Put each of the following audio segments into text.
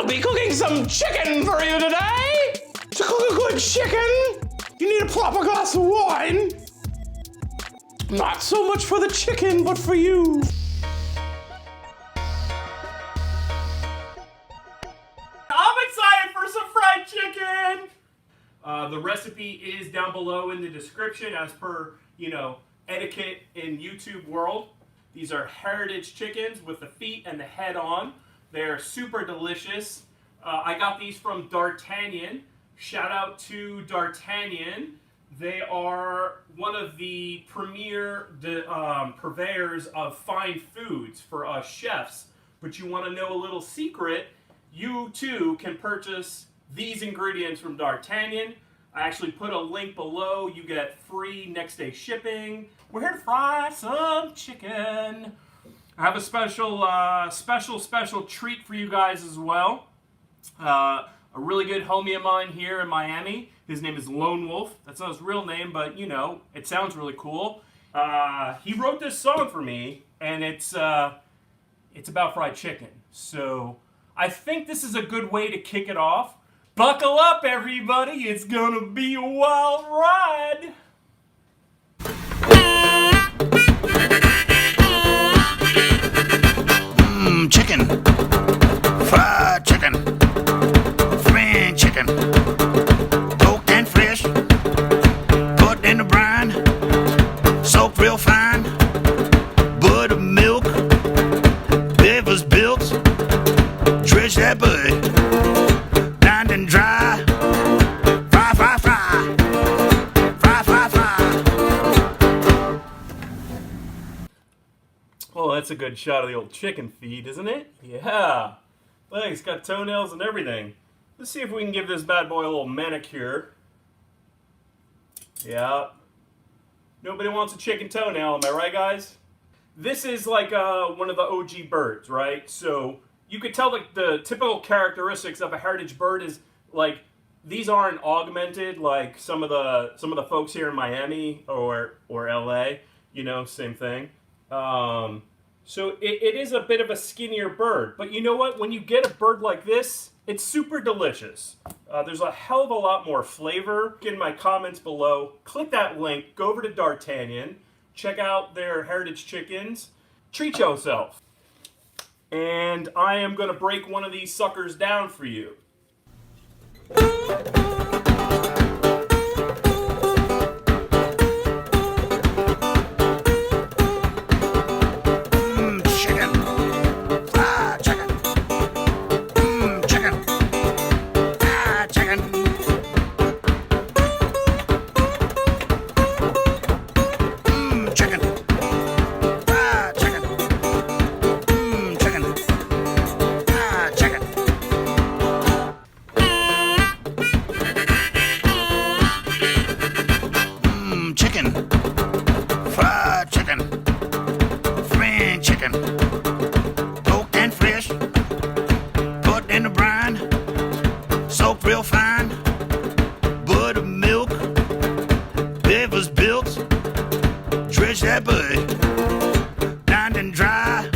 I'll be cooking some chicken for you today. To cook a good chicken, you need a proper glass of wine. Not so much for the chicken, but for you. I'm excited for some fried chicken! The recipe is down below in the description as per, etiquette in YouTube world. These are heritage chickens with the feet and the head on. They're super delicious. I got these from D'Artagnan. Shout out to D'Artagnan. They are one of the premier purveyors of fine foods for us chefs. But you want to know a little secret? You too can purchase these ingredients from D'Artagnan. I actually put a link below. You get free next day shipping. We're here to fry some chicken. I have a special treat for you guys as well. A really good homie of mine here in Miami. His name is Lone Wolf. That's not his real name, but it sounds really cool. He wrote this song for me, and it's about fried chicken. So I think this is a good way to kick it off. Buckle up, everybody. It's gonna be a wild ride. Chicken, fried chicken, French chicken, cooked and fresh, put in the brine, soaked real fine, butter, milk, liver's built, dredge that bud, lined and dry, fry, fry, fry, fry, fry, fry. Oh, that's a good shot of the old chicken feet, isn't it? Yeah. Look, it's got toenails and everything. Let's see if we can give this bad boy a little manicure. Yeah. Nobody wants a chicken toenail, am I right, guys? This is like one of the OG birds, right? So you could tell the typical characteristics of a heritage bird is like these aren't augmented like some of the folks here in Miami or LA. Same thing. So it is a bit of a skinnier bird, but you know what? When you get a bird like this, it's super delicious. There's a hell of a lot more flavor. In my comments below, click that link, go over to D'Artagnan, check out their heritage chickens, treat yourself. And I am going to break one of these suckers down for you. Fried chicken, French chicken, cooked and fresh, put in the brine, soaked real fine, butter, milk, liver's built, dredge that bud, lined and dry,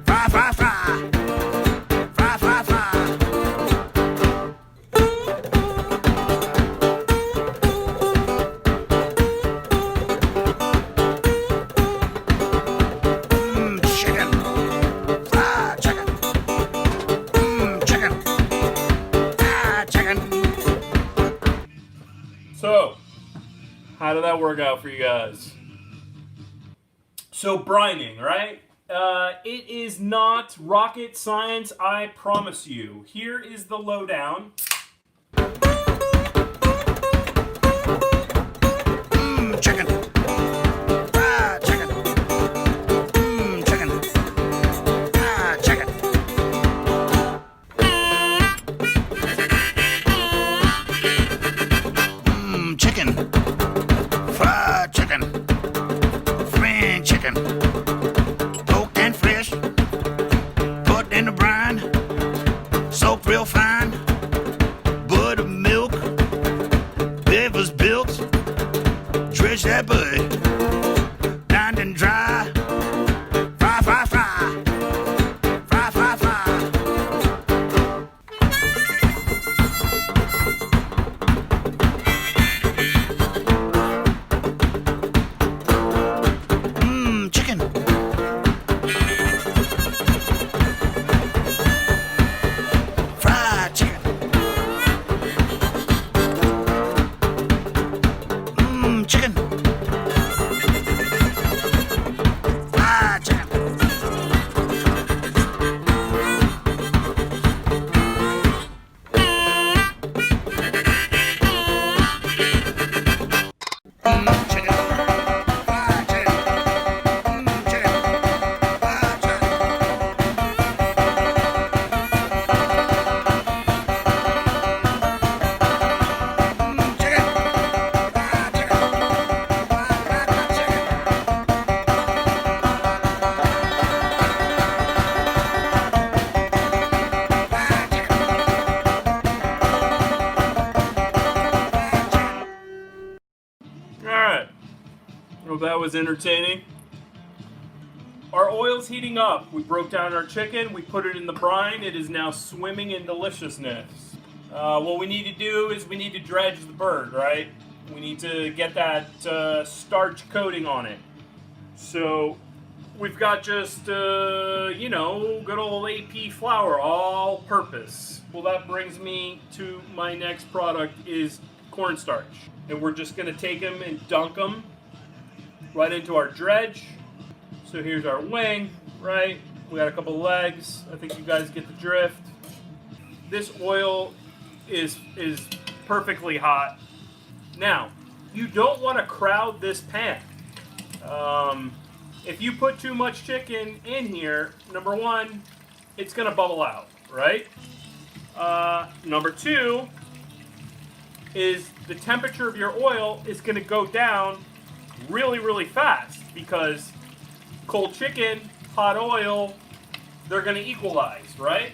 fry, fry, fry, fry, fry, fry. So, how did that work out for you guys? So, brining, right? It is not rocket science, I promise you. Here is the lowdown. Chicken. Fried chicken. Chicken. Fried chicken. Chicken. Fried chicken. French chicken. Cooked and fresh. Put in the brine. Soaked real fine. Butter, milk. Liver's built. Dredge that bud, lined and dry, fry, fry, fry, fry, fry, fry. Hope that was entertaining. Our oil's heating up. We broke down our chicken. We put it in the brine. It is now swimming in deliciousness. What we need to do is we need to dredge the bird, right? We need to get that starch coating on it. So we've got just, you know, good old AP flour, all purpose. Well, that brings me to my next product is cornstarch. And we're just gonna take them and dunk them right into our dredge. So here's our wing, right? We got a couple legs. I think you guys get the drift. This oil is perfectly hot. Now, you don't want to crowd this pan. If you put too much chicken in here, number one, it's going to bubble out, right? Number two is the temperature of your oil is going to go down really, really fast because cold chicken, hot oil, they're going to equalize, right?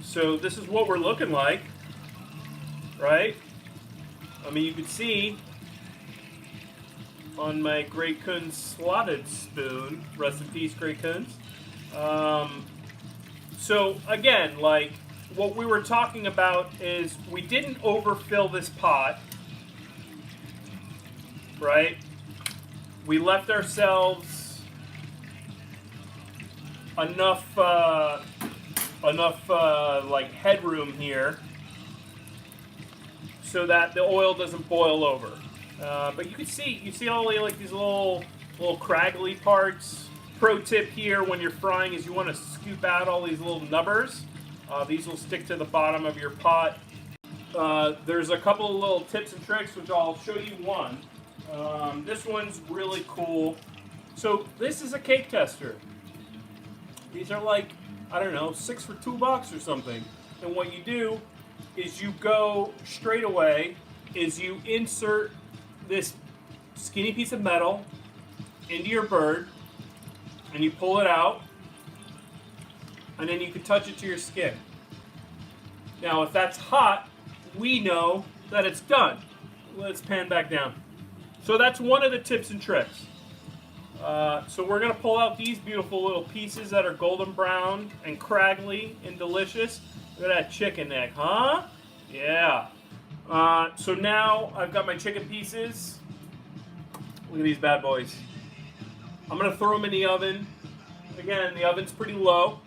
So this is what we're looking like, right? I mean, you can see on my Great Coons slotted spoon, rest in peace, Great Coons. So again, like what we were talking about is we didn't overfill this pot, right? We left ourselves enough like headroom here so that the oil doesn't boil over. But you see all like these little craggly parts. Pro tip here when you're frying is you want to scoop out all these little nubbers. These will stick to the bottom of your pot. There's a couple of little tips and tricks which I'll show you one. This one's really cool. So this is a cake tester. These are like, I don't know, 6 for $2 or something. And what you do is you go straight away, is you insert this skinny piece of metal into your bird, and you pull it out, and then you can touch it to your skin. Now, if that's hot, we know that it's done. Let's pan back down. So that's one of the tips and tricks. So we're going to pull out these beautiful little pieces that are golden brown and craggly and delicious. Look at that chicken neck, huh? Yeah. So now I've got my chicken pieces. Look at these bad boys. I'm going to throw them in the oven. Again, the oven's pretty low,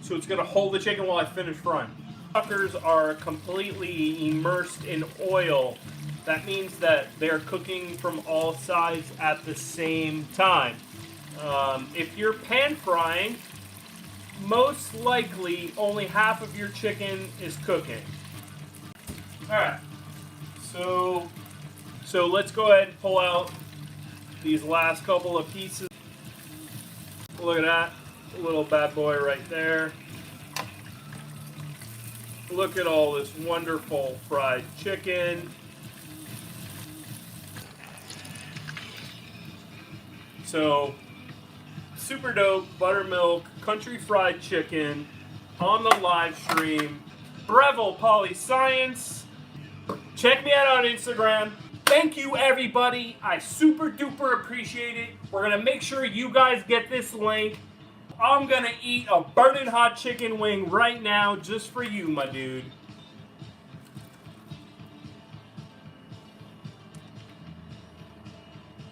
so it's going to hold the chicken while I finish frying. Suckers are completely immersed in oil. That means that they're cooking from all sides at the same time. If you're pan frying, most likely only half of your chicken is cooking. Alright, so let's go ahead and pull out these last couple of pieces. Look at that little bad boy right there. Look at all this wonderful fried chicken. So, super dope buttermilk country fried chicken on the live stream. Breville Poly Science. Check me out on Instagram. Thank you, everybody. I super duper appreciate it. We're gonna make sure you guys get this link. I'm gonna eat a burning hot chicken wing right now just for you, my dude.